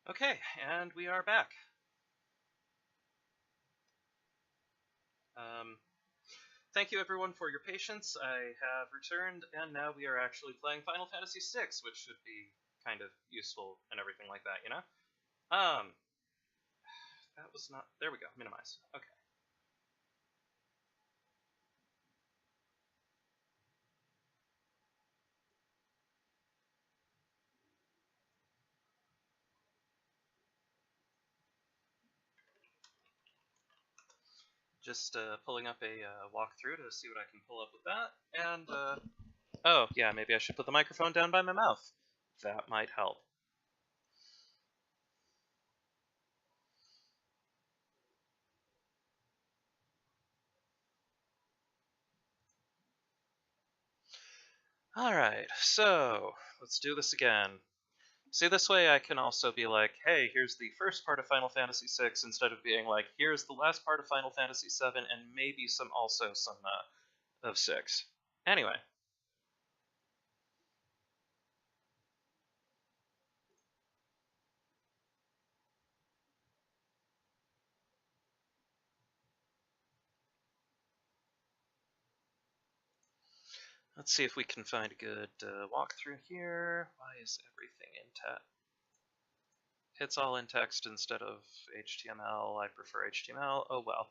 Okay, and we are back. Thank you everyone for your patience. I have returned, and now we are actually playing Final Fantasy VI, which should be kind of useful and everything like that, you know? That was not... There we go, minimize. Okay. Just pulling up a walkthrough to see what I can pull up with that, and, oh, yeah, maybe I should put the microphone down by my mouth. That might help. Alright, so, let's do this again. See, this way I can also be like, hey, here's the first part of Final Fantasy VI, instead of being like, here's the last part of Final Fantasy VII, and maybe some of 6. Anyway. Let's see if we can find a good walkthrough here. Why is everything in text? It's all in text instead of HTML. I prefer HTML. Oh well.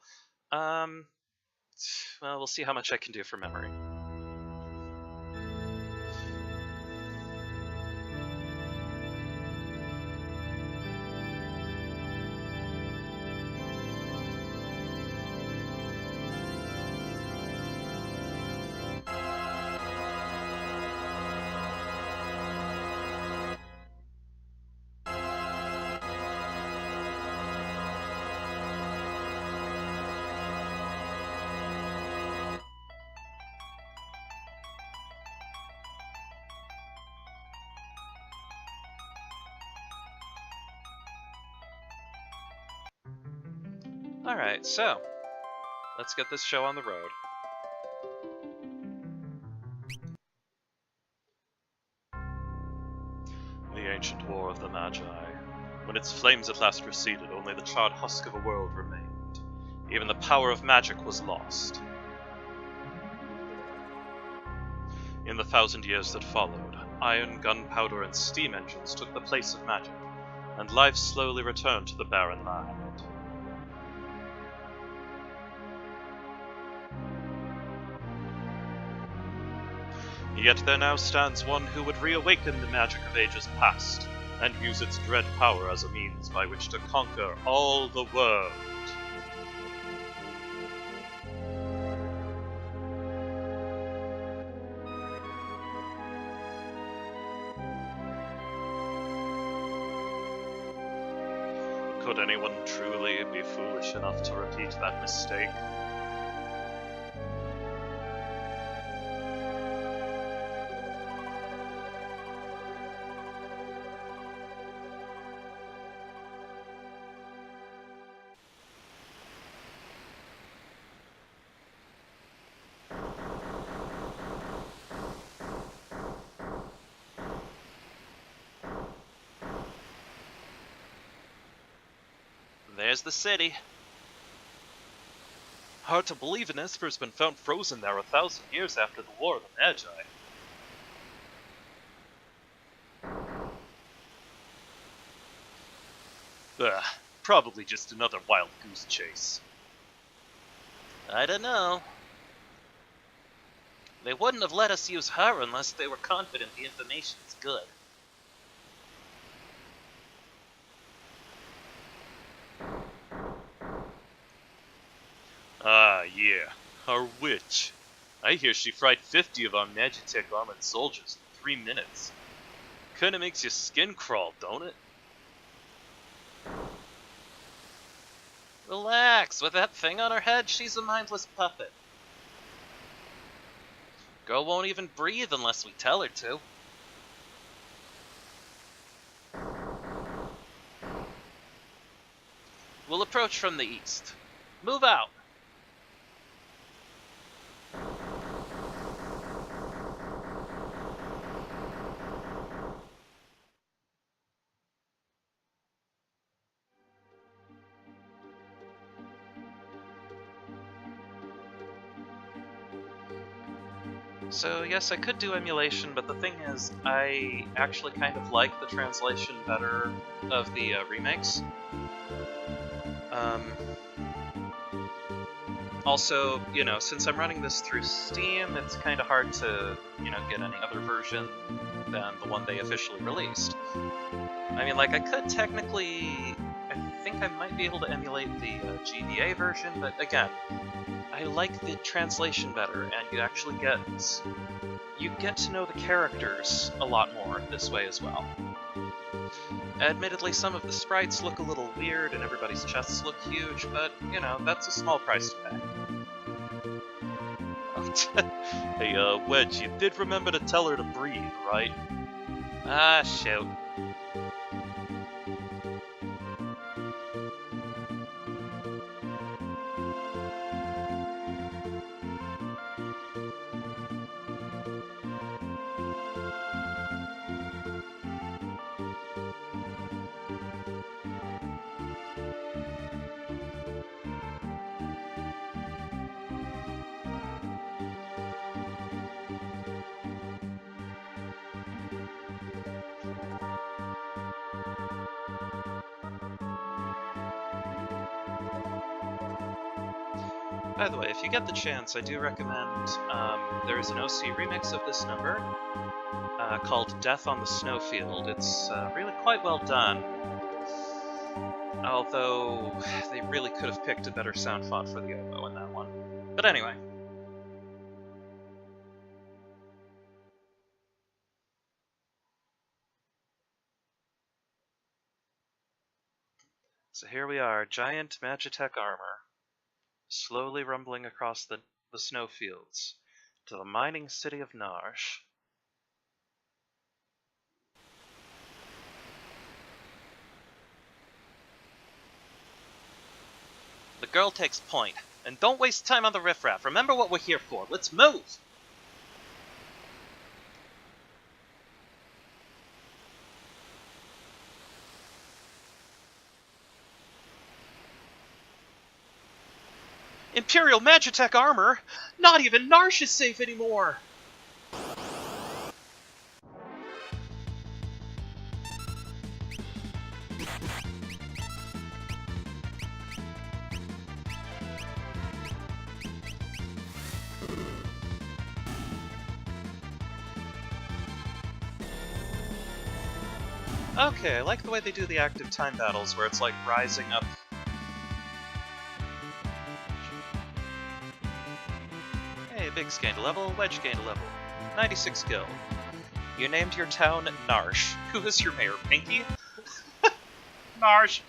Well, we'll see how much I can do for memory. Alright, so, let's get this show on the road. The ancient war of the Magi. When its flames at last receded, only the charred husk of a world remained. Even the power of magic was lost. In the 1,000 years that followed, iron, gunpowder, and steam engines took the place of magic, and life slowly returned to the barren land. Yet there now stands one who would reawaken the magic of ages past, and use its dread power as a means by which to conquer all the world. Could anyone truly be foolish enough to repeat that mistake? There's the city. Hard to believe an Esper's been found frozen there 1,000 years after the War of the Magi. Ugh, probably just another wild goose chase. I don't know. They wouldn't have let us use her unless they were confident the information's good. Ah, yeah, our witch. I hear she fried 50 of our Magitek armored soldiers in 3 minutes. Kinda makes your skin crawl, don't it? Relax, with that thing on her head, she's a mindless puppet. Girl won't even breathe unless we tell her to. We'll approach from the east. Move out! So yes, I could do emulation, but the thing is, I actually kind of like the translation better of the remakes. Also, you know, since I'm running this through Steam, it's kind of hard to, you know, get any other version than the one they officially released. I mean, like, I could technically... I think I might be able to emulate the GBA version, but again, I like the translation better, and you actually get... you get to know the characters a lot more this way as well. Admittedly, some of the sprites look a little weird and everybody's chests look huge, but, you know, that's a small price to pay. Hey, Wedge, you did remember to tell her to breathe, right? Ah, shoot. By the way, if you get the chance, I do recommend, there is an OC remix of this number called Death on the Snowfield. It's really quite well done, although they really could have picked a better sound font for the oboe in that one. But anyway. So here we are, giant Magitech armor, slowly rumbling across the snowfields to the mining city of Narsh. The girl takes point, and don't waste time on the riffraff. Remember what we're here for. Let's move! Imperial Magitech armor? Not even Narsh is safe anymore! Okay, I like the way they do the active time battles, where it's like rising up. Hey, Biggs gained a level, Wedge gained a level. 96 skill. You named your town Narsh. Who is your mayor, Pinky? Narsh!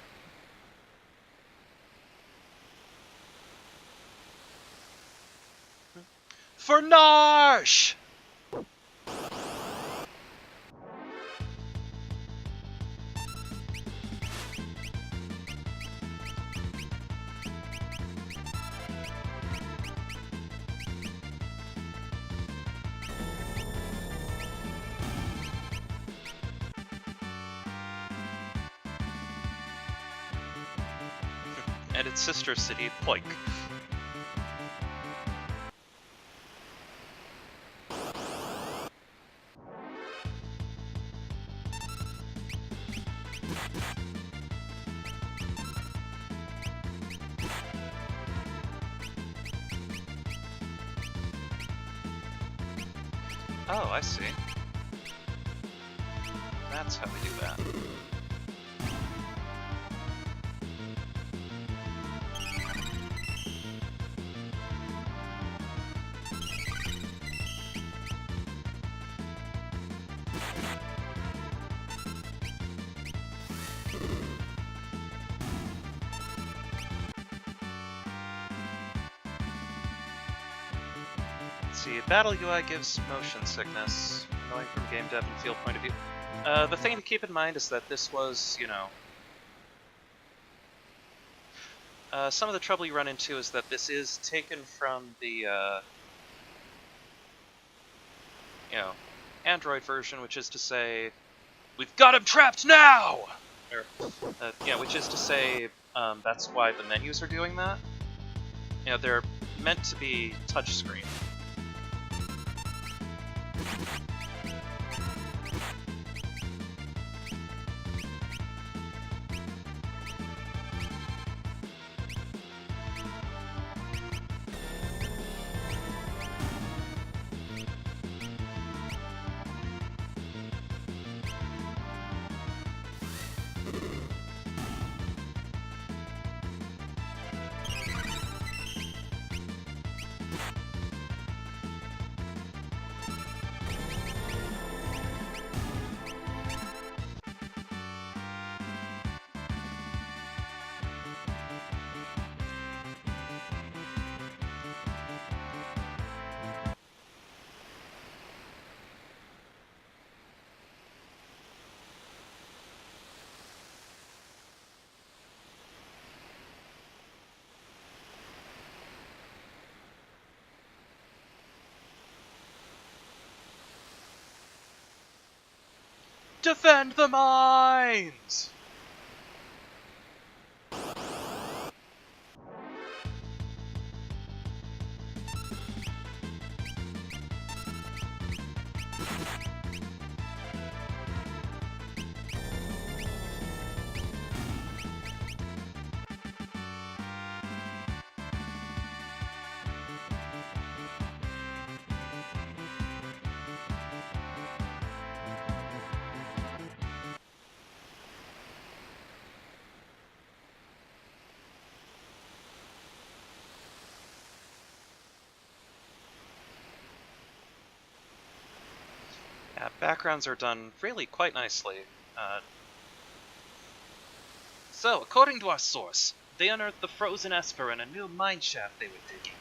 For Narsh! And its sister city, Poik. Oh, I see. That's how we do that. See, Battle UI gives motion sickness, knowing from game dev and field point of view. The thing to keep in mind is that this was, you know... some of the trouble you run into is that this is taken from the, you know, Android version, which is to say, we've got him trapped now! Or, yeah, which is to say, that's why the menus are doing that. You know, they're meant to be touchscreen. Defend the mines! Yeah, backgrounds are done really quite nicely. So, according to our source, they unearthed the frozen Esper in a new mine shaft they were digging.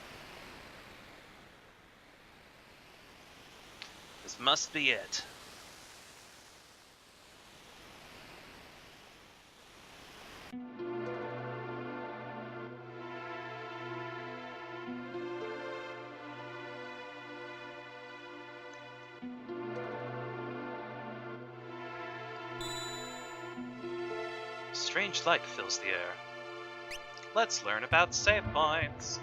This must be it. Strange light fills the air. Let's learn about save points.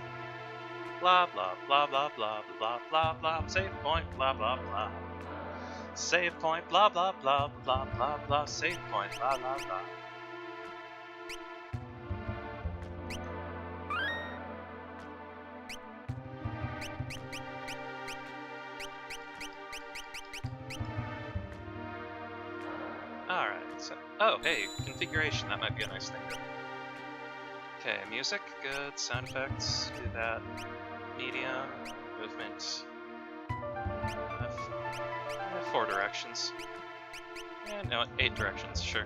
Blah blah blah blah blah blah blah blah. Save point blah blah blah. Save point blah blah blah blah blah blah. Save point blah blah blah. Alright, so... Oh, hey, configuration, that might be a nice thing to do. Okay, music, good, sound effects, do that. Medium, movement... 4 directions. And no, 8 directions, sure.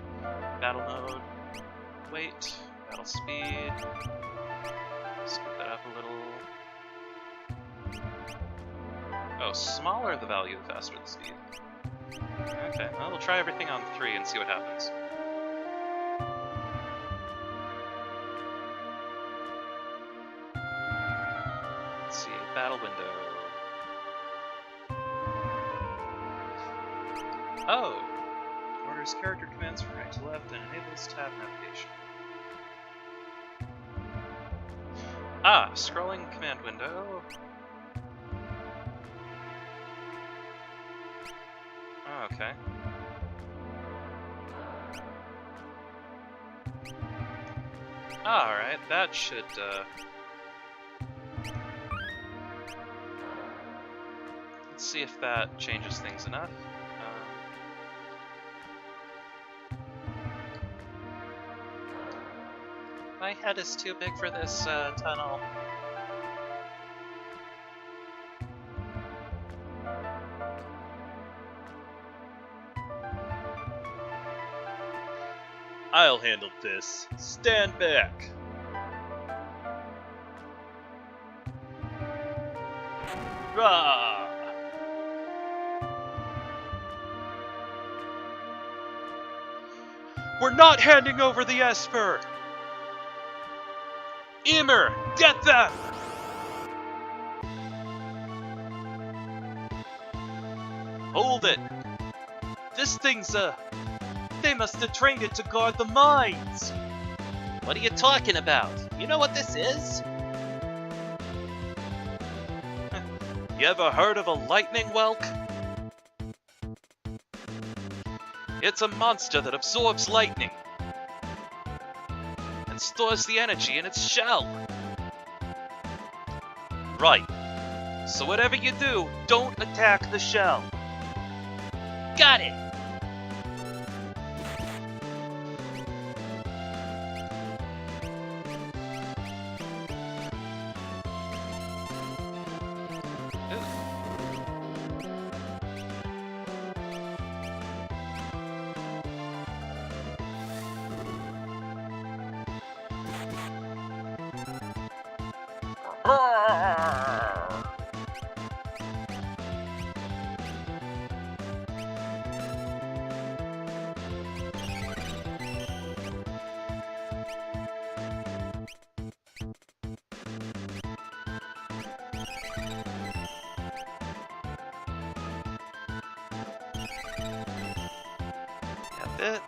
Battle mode, weight, battle speed... Scoot that up a little... Oh, smaller the value, the faster the speed. Okay, well, we'll try everything on 3 and see what happens. Let's see, battle window. Oh! Orders character commands from right to left and enables tab navigation. Ah, scrolling command window. Okay. Alright, that should, let's see if that changes things enough. My head is too big for this, tunnel. I'll handle this. Stand back. Rah! We're not handing over the Esper! Emer, get them! Hold it! This thing's They must have trained it to guard the mines! What are you talking about? You know what this is? You ever heard of a lightning whelk? It's a monster that absorbs lightning and stores the energy in its shell. Right. So whatever you do, don't attack the shell. Got it!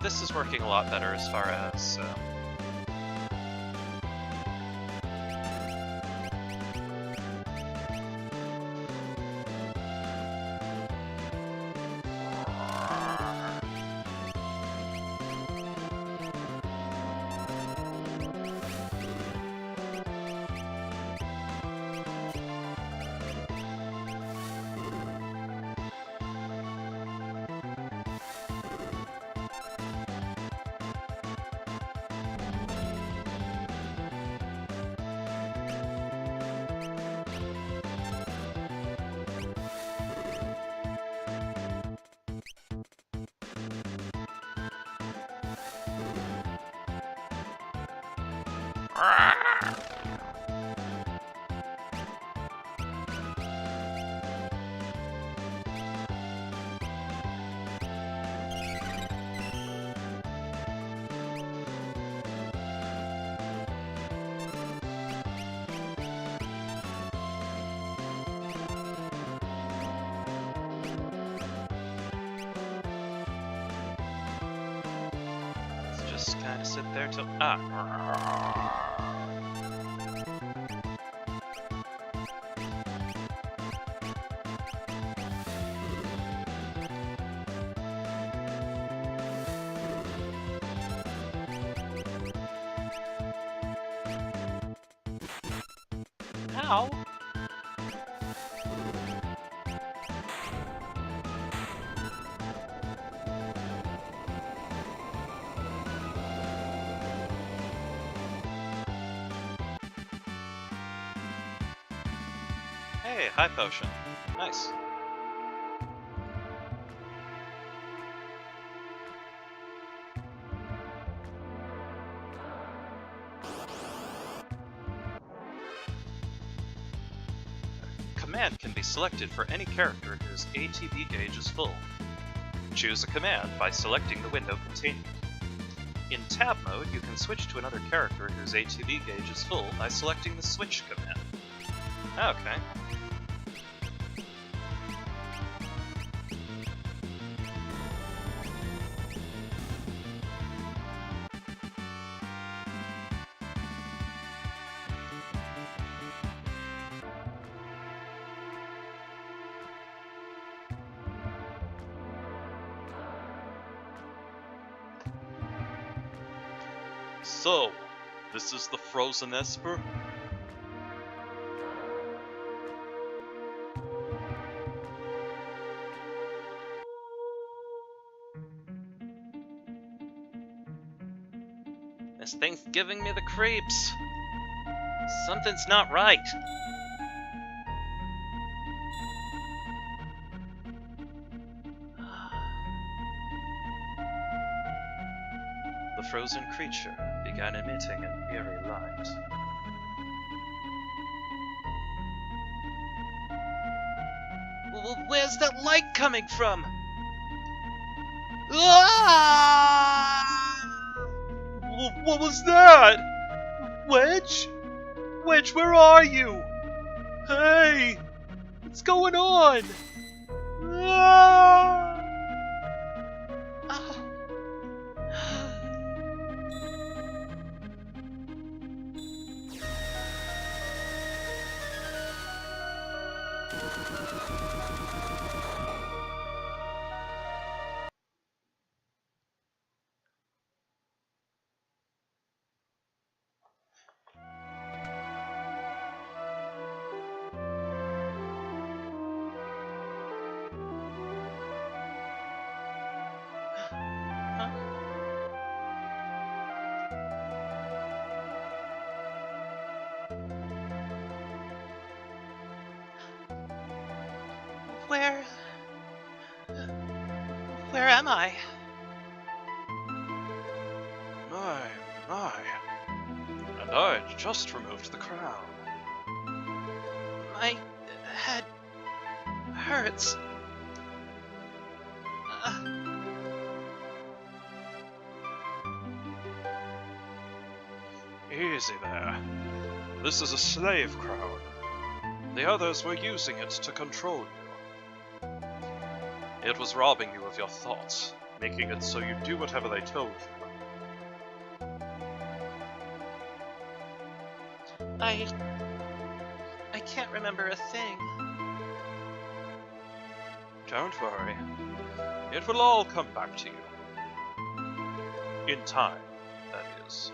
this is working a lot better as far as... Just kind of sit there till... Ow! Hey, high potion. Nice. Command can be selected for any character whose ATB gauge is full. Choose a command by selecting the window containing it. In tab mode, you can switch to another character whose ATB gauge is full by selecting the switch command. Okay. So, this is the Frozen Esper? This thing's giving me the creeps. Something's not right. The frozen creature began emitting an eerie light. Where's that light coming from? Ah! What was that? Wedge? Wedge, where are you? Hey! What's going on? Ah! Where am I? My. And I just removed the crown. My head hurts. Easy there. This is a slave crown. The others were using it to control you. It was robbing you of your thoughts, making it so you do whatever they told you. I can't remember a thing. Don't worry. It will all come back to you. In time, that is.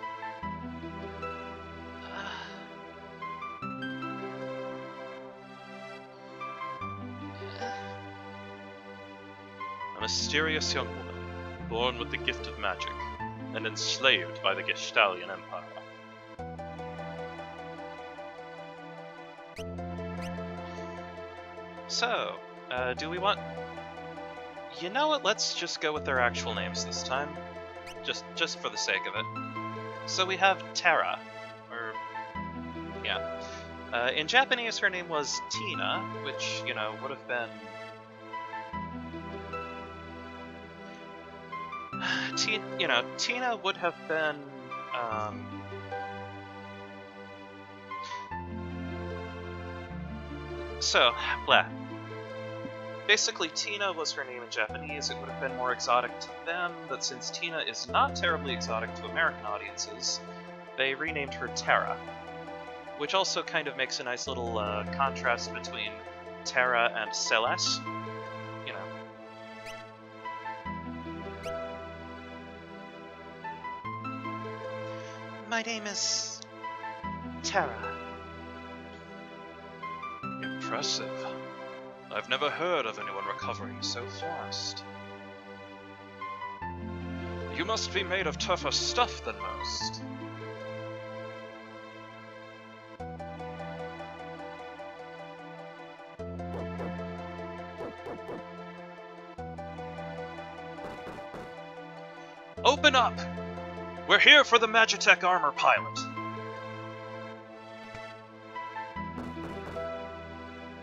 A mysterious young woman, born with the gift of magic, and enslaved by the Gestalian Empire. So, do we want... You know what, let's just go with their actual names this time. Just for the sake of it. So we have Terra, or... yeah. In Japanese, her name was Tina, which, you know, would have been... Tina would have been, So, blah. Basically, Tina was her name in Japanese. It would have been more exotic to them, but since Tina is not terribly exotic to American audiences, they renamed her Terra. Which also kind of makes a nice little contrast between Terra and Celeste. You know. My name is Terra. Impressive. I've never heard of anyone recovering so fast. You must be made of tougher stuff than most. Open up! We're here for the Magitech armor pilot.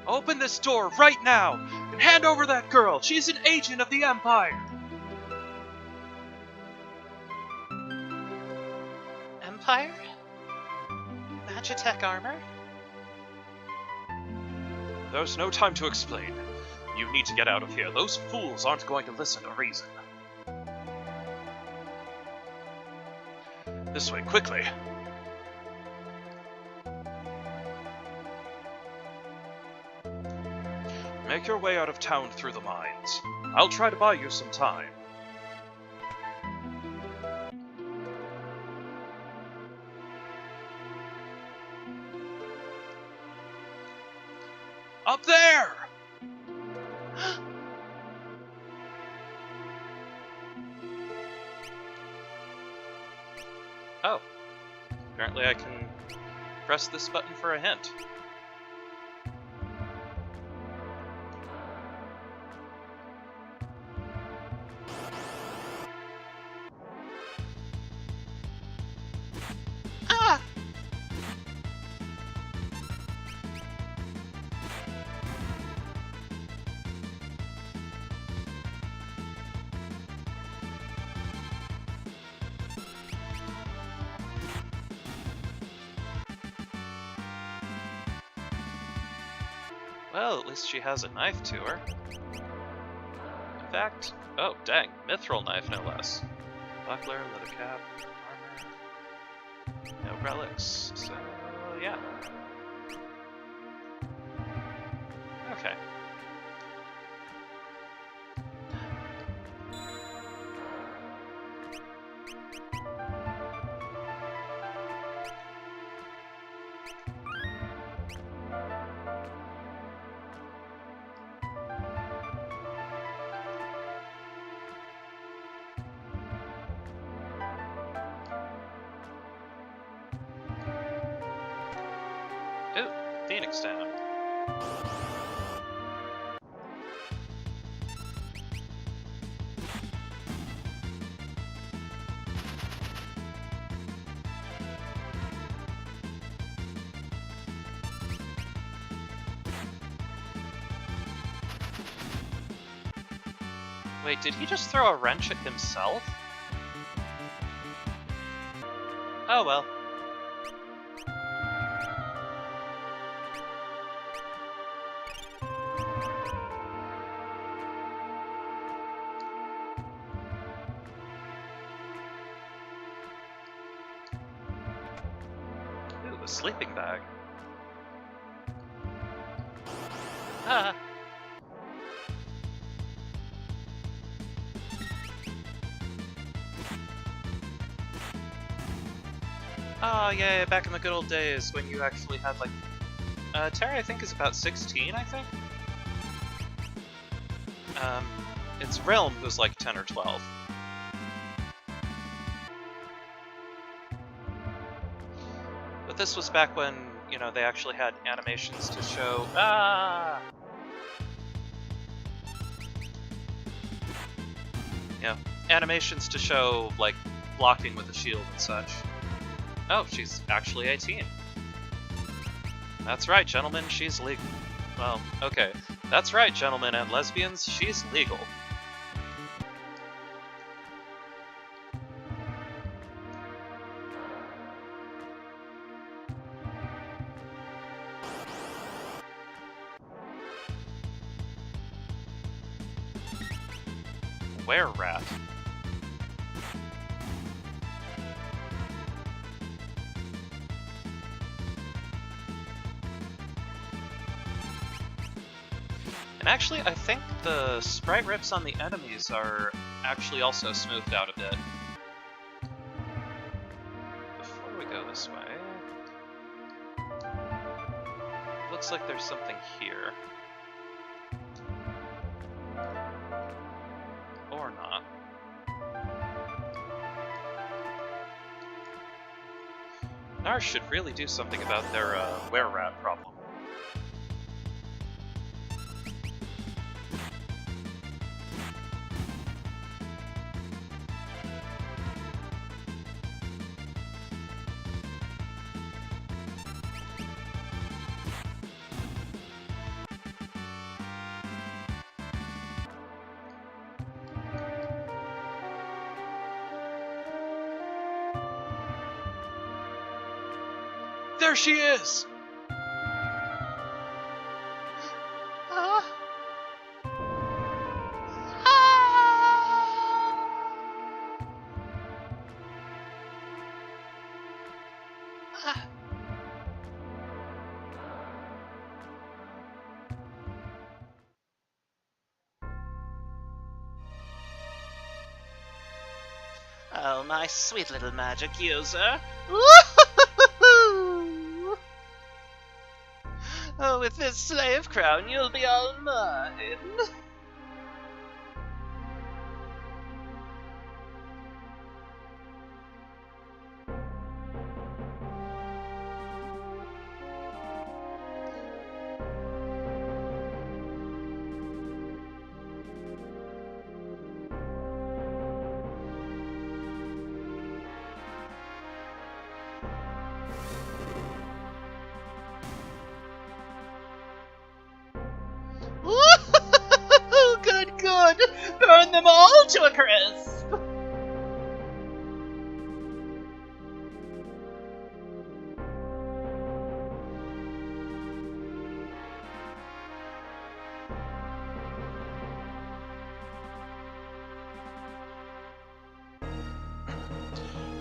Open this door right now and hand over that girl. She's an agent of the Empire. Empire? Magitech armor? There's no time to explain. You need to get out of here. Those fools aren't going to listen to reason. This way, quickly. Make your way out of town through the mines. I'll try to buy you some time. Up there! Oh. Apparently I can press this button for a hint. Ah! Well, at least she has a knife to her. In fact, oh dang, mithril knife no less. Buckler, leather cap, armor, no relics, so yeah. Okay. Ooh, Phoenix Town. Wait, did he just throw a wrench at himself? Oh well. sleeping bag. Ah! Oh, yeah, back in the good old days when you actually had, like... Terra, I think, is about 16, I think? It's Realm who's like 10 or 12. But this was back when, you know, they actually had animations to show... Ah! Yeah, animations to show, like, blocking with a shield and such. Oh, she's actually 18. That's right, gentlemen, she's legal. Well, okay. That's right, gentlemen and lesbians, she's legal. Were-rat. And actually, I think the sprite rips on the enemies are actually also smoothed out a bit. Before we go this way... Looks like there's something here. Or not. Nars should really do something about their were-rat problem. There she is! Oh, my sweet little magic user. Oh, with this slave crown, you'll be all mine. Good, good. Burn them all to a crisp.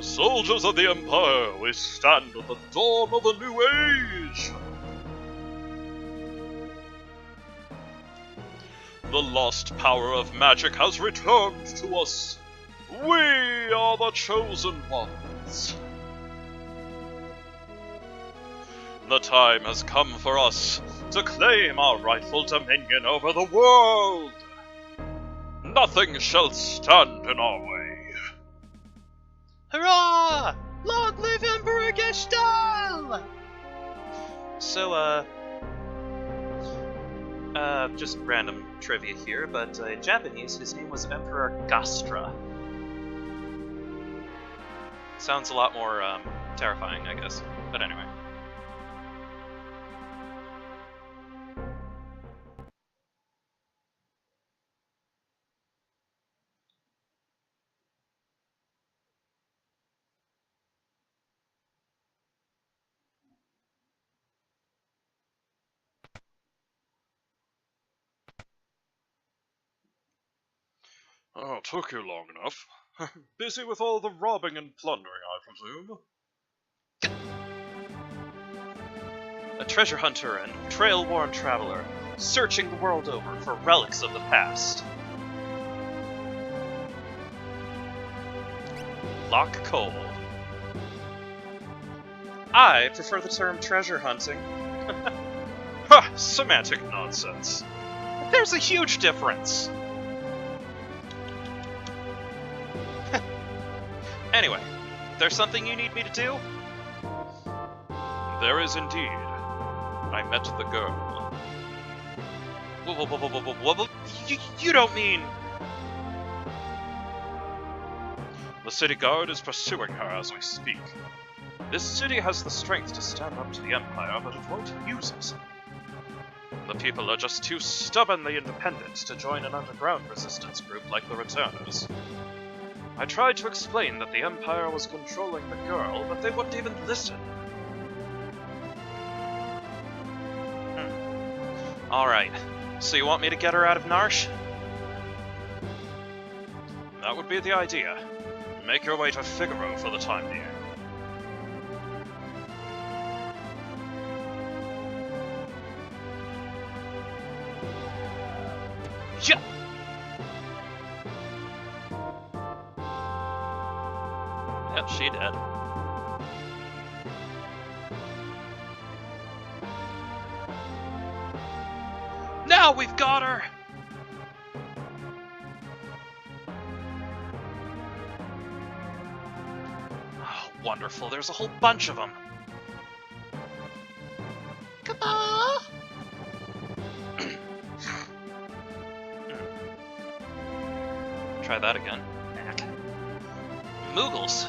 Soldiers of the Empire, we stand at the dawn of a new age! The lost power of magic has returned to us. We are the chosen ones. The time has come for us to claim our rightful dominion over the world. Nothing shall stand in our way. Hurrah! Long live Emperor Gestahl! So, just random trivia here, but in Japanese, his name was Emperor Gastra. Sounds a lot more, terrifying, I guess. But anyway. Oh, took you long enough. Busy with all the robbing and plundering, I presume? treasure hunter and trail-worn traveler, searching the world over for relics of the past. Lock Cole. I prefer the term treasure hunting. Ha! Semantic nonsense. There's a huge difference. Anyway, there's something you need me to do? There is indeed. I met the girl. Whoa. You don't mean... The city guard is pursuing her as we speak. This city has the strength to stand up to the Empire, but it won't use it. The people are just too stubbornly independent to join an underground resistance group like the Returners. I tried to explain that the Empire was controlling the girl, but they wouldn't even listen. Alright, so you want me to get her out of Narsh? That would be the idea. Make your way to Figaro for the time being. Yeah. Yep, she did. Now we've got her! Oh, wonderful. There's a whole bunch of them. Come on! Try that again. Moogles,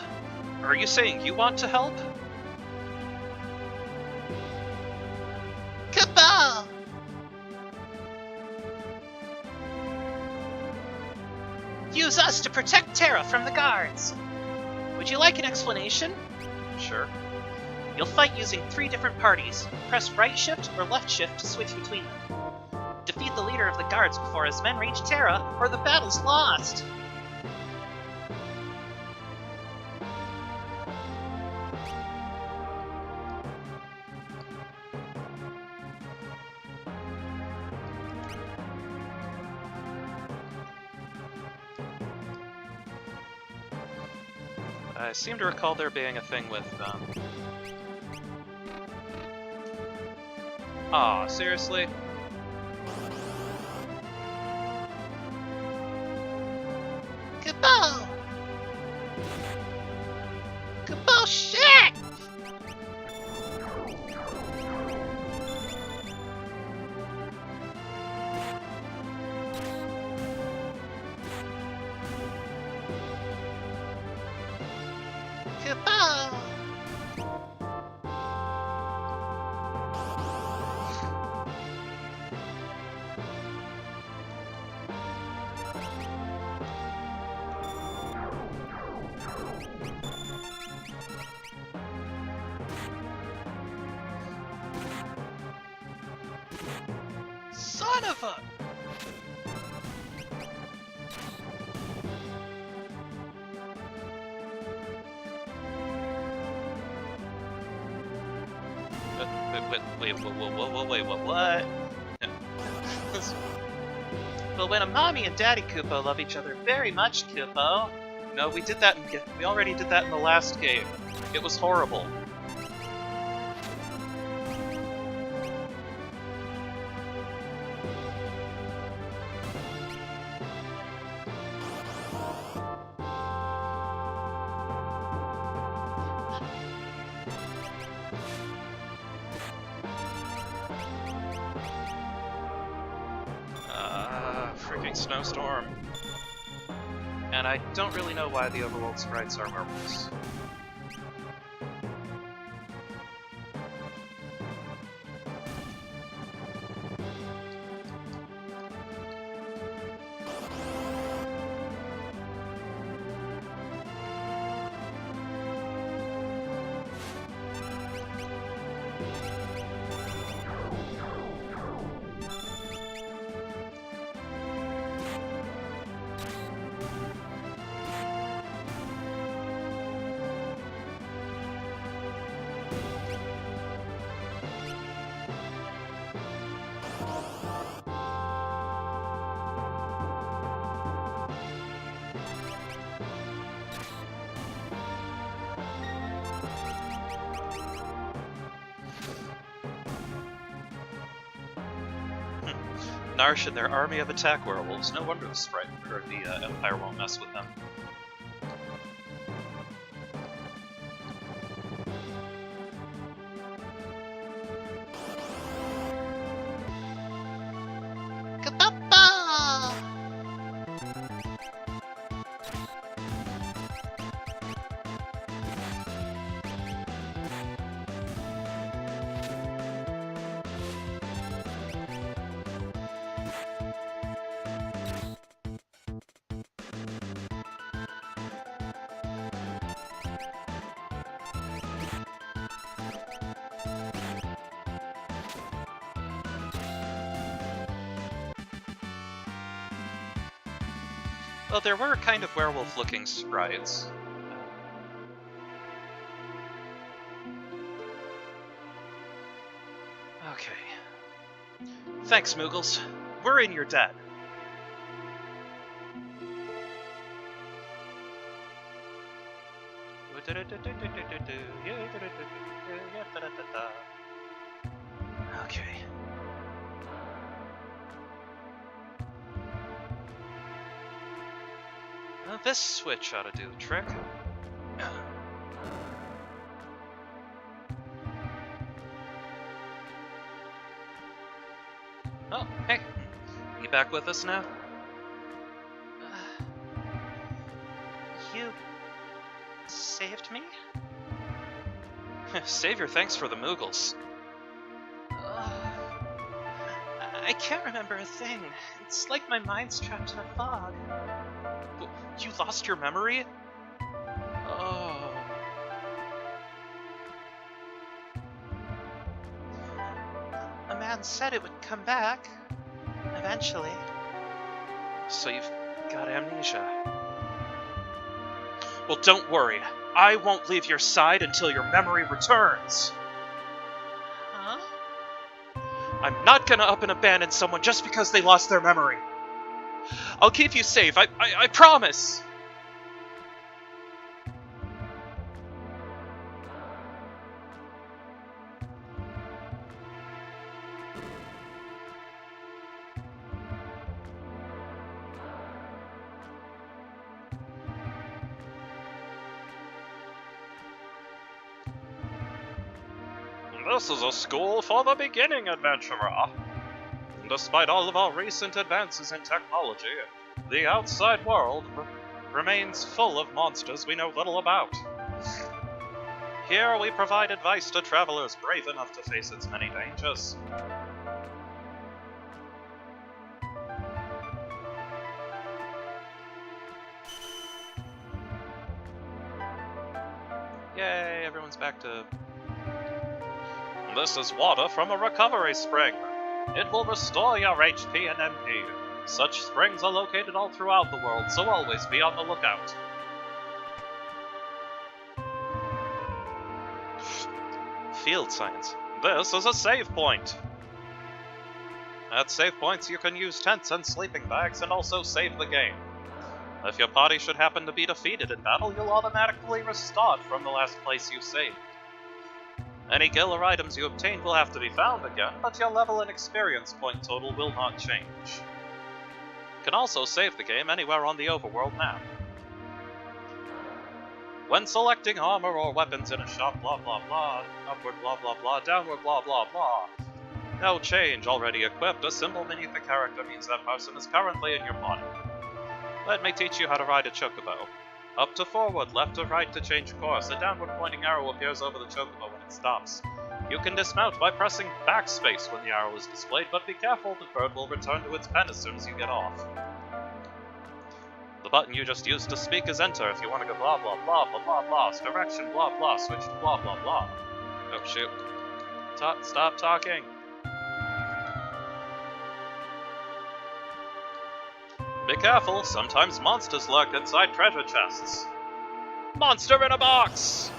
are you saying you want to help? Cabal! Use us to protect Terra from the guards. Would you like an explanation? Sure. You'll fight using 3 different parties. Press right shift or left shift to switch between them. Defeat the leader of the guards before his men reach Terra, or the battle's lost. I seem to recall there being a thing with, Aw, seriously? Cabal! Cabal shit! Cabal! Son of a... Wait, what? Well, when a mommy and daddy Koopa love each other very much, Koopo. No, we did that we already did that in the last game. It was horrible. Freaking snowstorm. And I don't really know why the overworld sprites are werewolves. Narsh and their army of attack werewolves. No wonder the sprite or the Empire won't mess with them. Kabappa! Well, there were kind of werewolf-looking sprites. Okay. Thanks, Moogles. We're in your debt. Okay. This switch ought to do the trick. Oh, hey. You back with us now? You saved me? Savior, thanks for the Moogles. I can't remember a thing. It's like my mind's trapped in a fog. You lost your memory? Oh. A man said it would come back. Eventually. So you've got amnesia. Well, don't worry. I won't leave your side until your memory returns. Huh? I'm not gonna up and abandon someone just because they lost their memory. I'll keep you safe, I promise! This is a school for the beginning adventurer. Despite all of our recent advances in technology, the outside world remains full of monsters we know little about. Here we provide advice to travelers brave enough to face its many dangers. Yay, everyone's back to... This is water from a recovery spring. It will restore your HP and MP. Such springs are located all throughout the world, so always be on the lookout. Field science. This is a save point. At save points, you can use tents and sleeping bags and also save the game. If your party should happen to be defeated in battle, you'll automatically restart from the last place you saved. Any guild or items you obtained will have to be found again, but your level and experience point total will not change. You can also save the game anywhere on the overworld map. When selecting armor or weapons in a shop, blah blah blah, upward blah blah blah, downward blah blah blah. No change, already equipped. A symbol beneath the character means that person is currently in your party. Let me teach you how to ride a chocobo. Up to forward, left to right to change course. A downward pointing arrow appears over the chocobo when it stops. You can dismount by pressing backspace when the arrow is displayed, but be careful, the bird will return to its pen as soon as you get off. The button you just used to speak is enter if you want to go blah blah blah blah blah blah, direction blah blah, switch to blah blah blah. Oh shoot. Stop talking. Be careful, sometimes monsters lurk inside treasure chests. Monster in a box!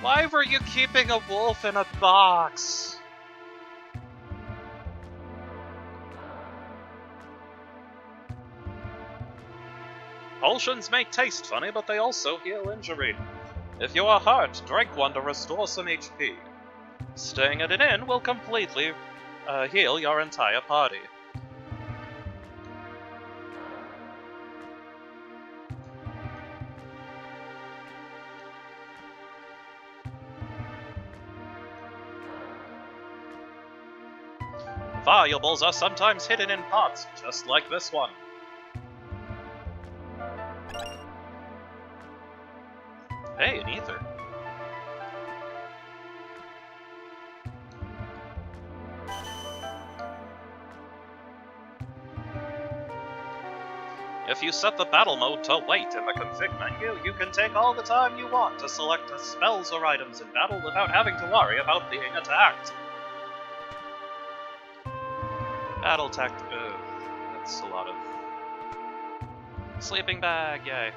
Why were you keeping a wolf in a box? Potions may taste funny, but they also heal injury. If you are hurt, drink one to restore some HP. Staying at an inn will completely heal your entire party. Valuables are sometimes hidden in pots, just like this one. Hey, an ether. If you set the battle mode to wait in the config menu, you can take all the time you want to select spells or items in battle without having to worry about being attacked. Battle tech. That's a lot of. Sleeping bag, yay.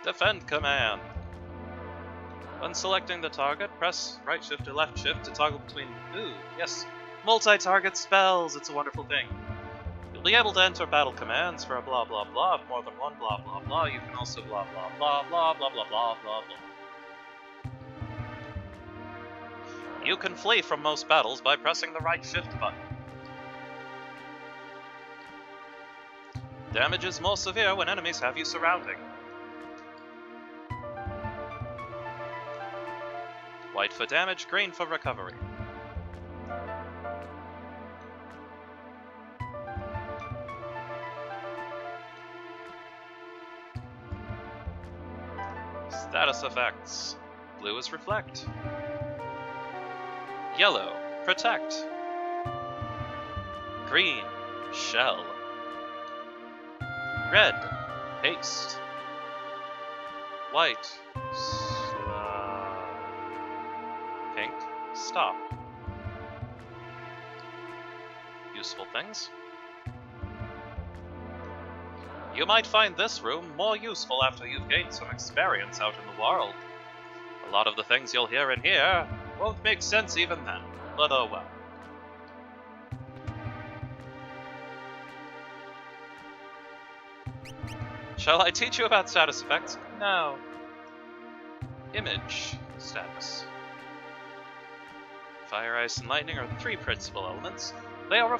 Defend command. When selecting the target, press right shift or left shift to toggle between. Yes. Multi-target spells, it's a wonderful thing. You'll be able to enter battle commands for a blah blah blah of more than one blah blah blah. You can also blah blah blah blah blah blah blah blah blah. You can flee from most battles by pressing the right shift button. Damage is more severe when enemies have you surrounding. White for damage, green for recovery. Status effects. Blue is reflect. Yellow, protect. Green, shell. Red, haste. White, pink, stop. Useful things. You might find this room more useful after you've gained some experience out in the world. A lot of the things you'll hear in here won't make sense even then, but oh well. Shall I teach you about status effects? No. Image status. Fire, ice, and lightning are the three principal elements. They are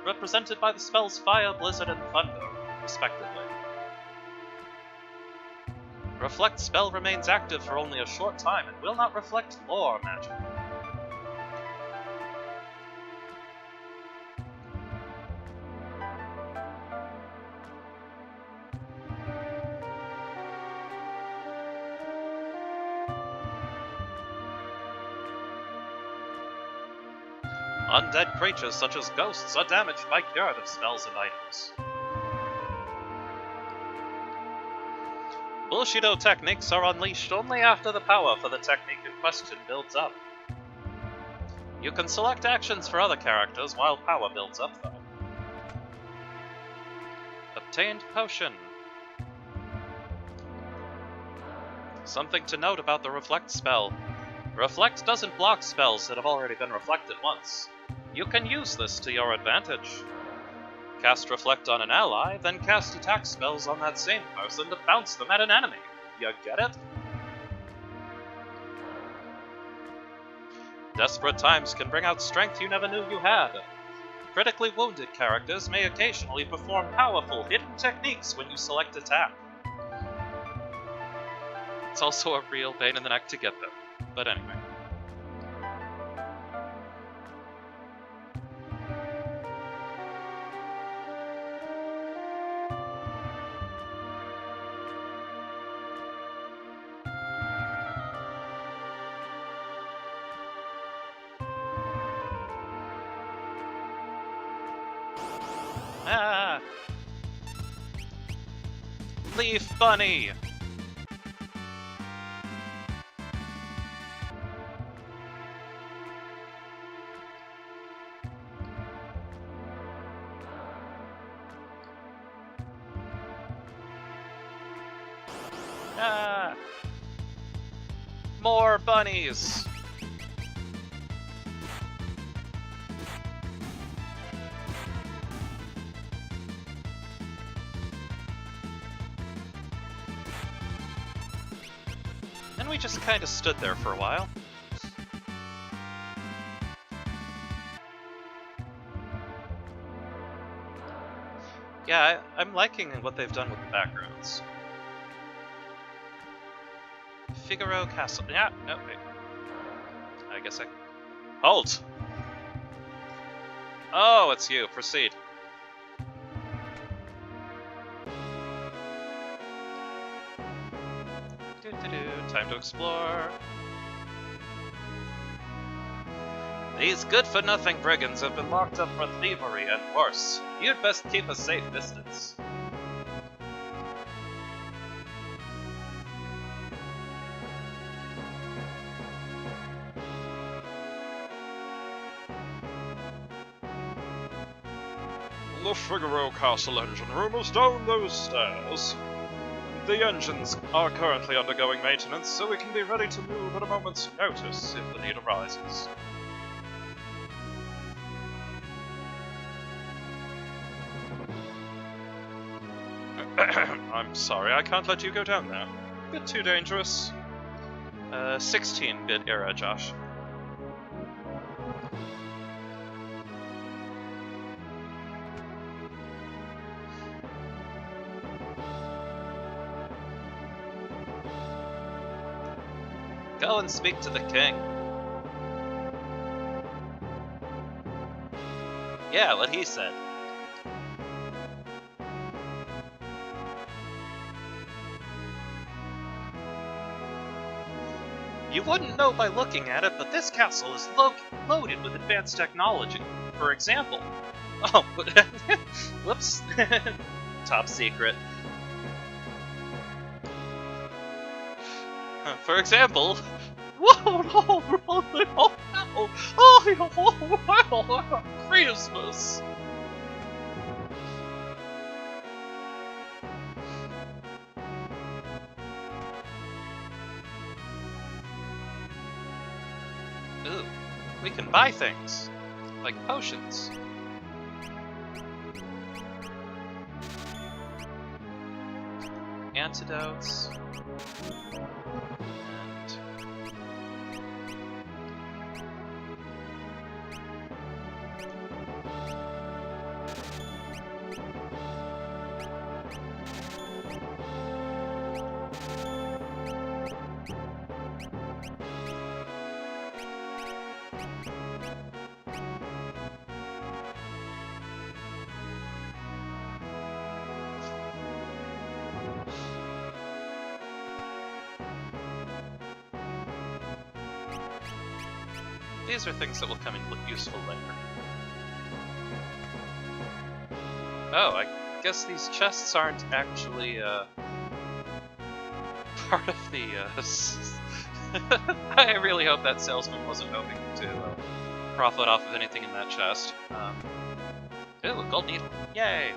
represented by the spells Fire, Blizzard, and Thunder, respectively. Reflect spell remains active for only a short time and will not reflect lore magic. Undead creatures such as ghosts are damaged by curative spells and items. Bushido techniques are unleashed only after the power for the technique in question builds up. You can select actions for other characters while power builds up, though. Obtained potion. Something to note about the Reflect spell. Reflect doesn't block spells that have already been reflected once. You can use this to your advantage. Cast Reflect on an ally, then cast attack spells on that same person to bounce them at an enemy. You get it? Desperate times can bring out strength you never knew you had. Critically wounded characters may occasionally perform powerful hidden techniques when you select attack. It's also a real pain in the neck to get them. But anyway. Ah! Leaf Bunny! Ah! More bunnies! we just kind of stood there for a while. Yeah, I'm liking what they've done with the backgrounds. Figaro Castle. Yeah, no, wait. I guess I... Halt! Oh, it's you. Proceed. Time to explore. These good-for-nothing brigands have been locked up for thievery and worse. You'd best keep a safe distance. The Figaro Castle engine room is down those stairs. The engines are currently undergoing maintenance, so we can be ready to move at a moment's notice if the need arises. I'm sorry, I can't let you go down there. Bit too dangerous. 16-bit era, Josh. Go and speak to the king. Yeah, what he said. You wouldn't know by looking at it, but this castle is loaded with advanced technology. For example... Oh, whoops. Top secret. For example... Whoa, no, oh, Christmas! Ooh, we can buy things, like potions. Antidotes. These are things that will come in useful later. Oh, I guess these chests aren't actually, part of the, I really hope that salesman wasn't hoping to profit off of anything in that chest. Ooh, a gold needle. Yay!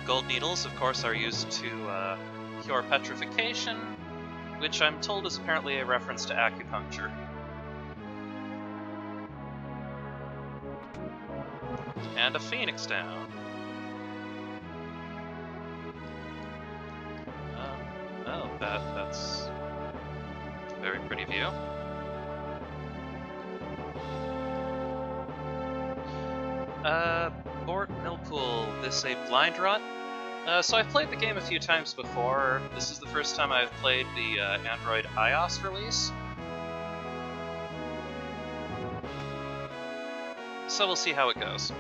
Gold needles, of course, are used to cure petrification, which I'm told is apparently a reference to acupuncture. And a phoenix down. Oh, that's a very pretty view. Bort Millpool, this a blind run? So I've played the game a few times before. This is the first time I've played the Android iOS release. So we'll see how it goes.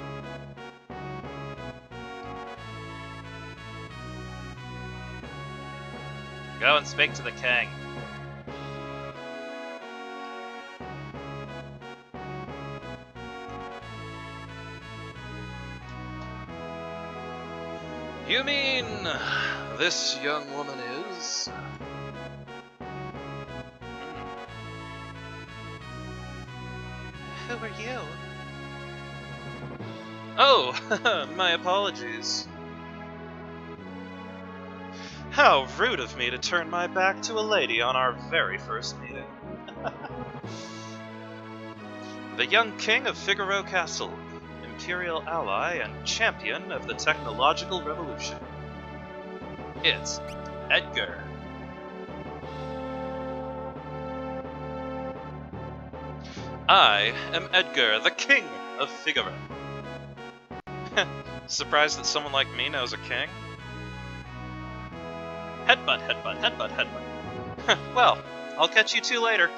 Go and speak to the king. You mean this young woman is? Who are you? Oh, my apologies. How rude of me to turn my back to a lady on our very first meeting. The young king of Figaro Castle, imperial ally and champion of the technological revolution. It's Edgar. I am Edgar, the king of Figaro. Surprised that someone like me knows a king? Headbutt, headbutt, headbutt, headbutt. Well, I'll catch you two later.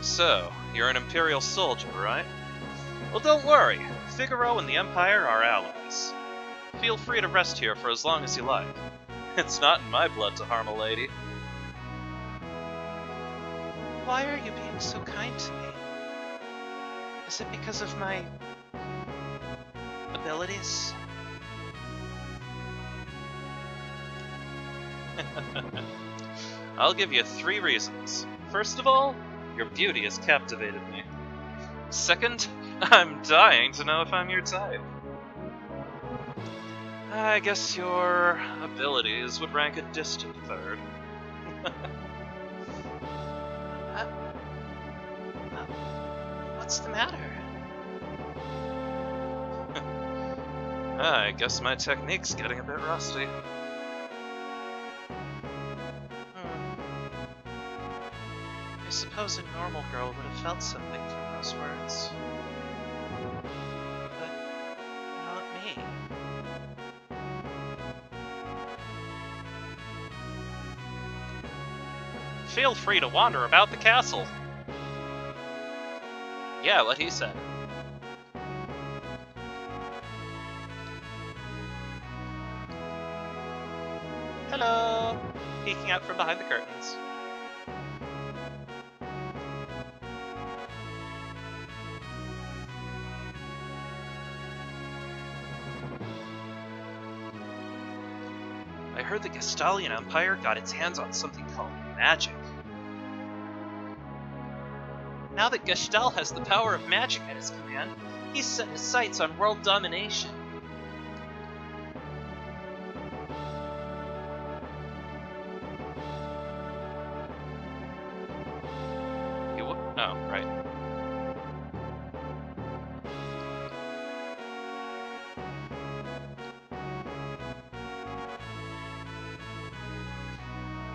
So, you're an Imperial soldier, right? Well, don't worry. Figaro and the Empire are allies. Feel free to rest here for as long as you like. It's not in my blood to harm a lady. Why are you being so kind to me? Is it because of my abilities? I'll give you 3 reasons. First of all, your beauty has captivated me. Second, I'm dying to know if I'm your type. I guess your abilities would rank a distant third. What's the matter? I guess my technique's getting a bit rusty. I suppose a normal girl would have felt something from those words. But not me. Feel free to wander about the castle. Yeah, what he said. Hello! Peeking out from behind the curtains. I heard the Gestalian Empire got its hands on something called magic. Now that Gestal has the power of magic at his command, he's set his sights on world domination. Oh, right.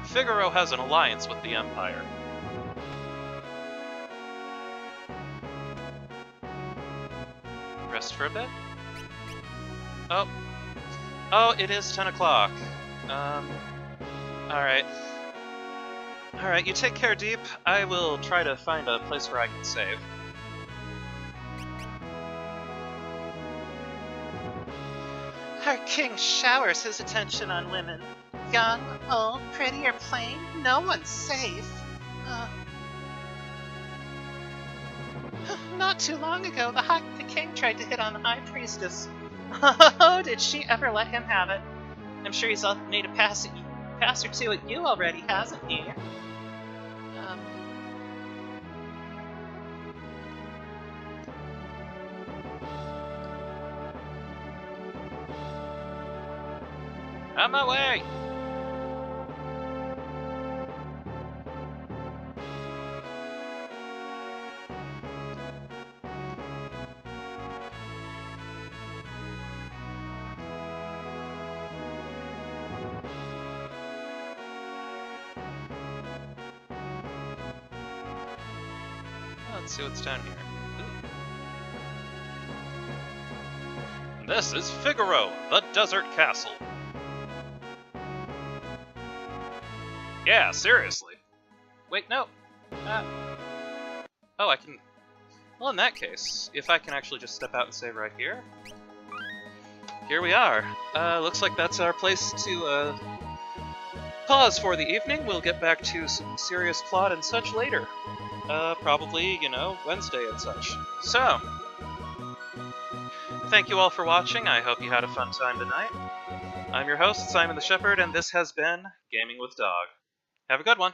Figaro has an alliance with the Empire. Rest for a bit? Oh. Oh, it is 10 o'clock. Alright. Alright, you take care, Deep. I will try to find a place where I can save. Our king showers his attention on women. Young, old, pretty, or plain, no one's safe. Not too long ago, the king tried to hit on the High Priestess. Oh, did she ever let him have it? I'm sure he's made a pass or two at you already, hasn't he? On my way! Let's see what's down here. Ooh. This is Figaro, the Desert Castle. Yeah, seriously. Wait, no. Oh, I can... Well, in that case, if I can actually just step out and save right here. Here we are. Looks like that's our place to, pause for the evening. We'll get back to some serious plot and such later. Probably, you know, Wednesday and such. So, thank you all for watching. I hope you had a fun time tonight. I'm your host, Simon the Shepherd, and this has been Gaming with Dog. Have a good one.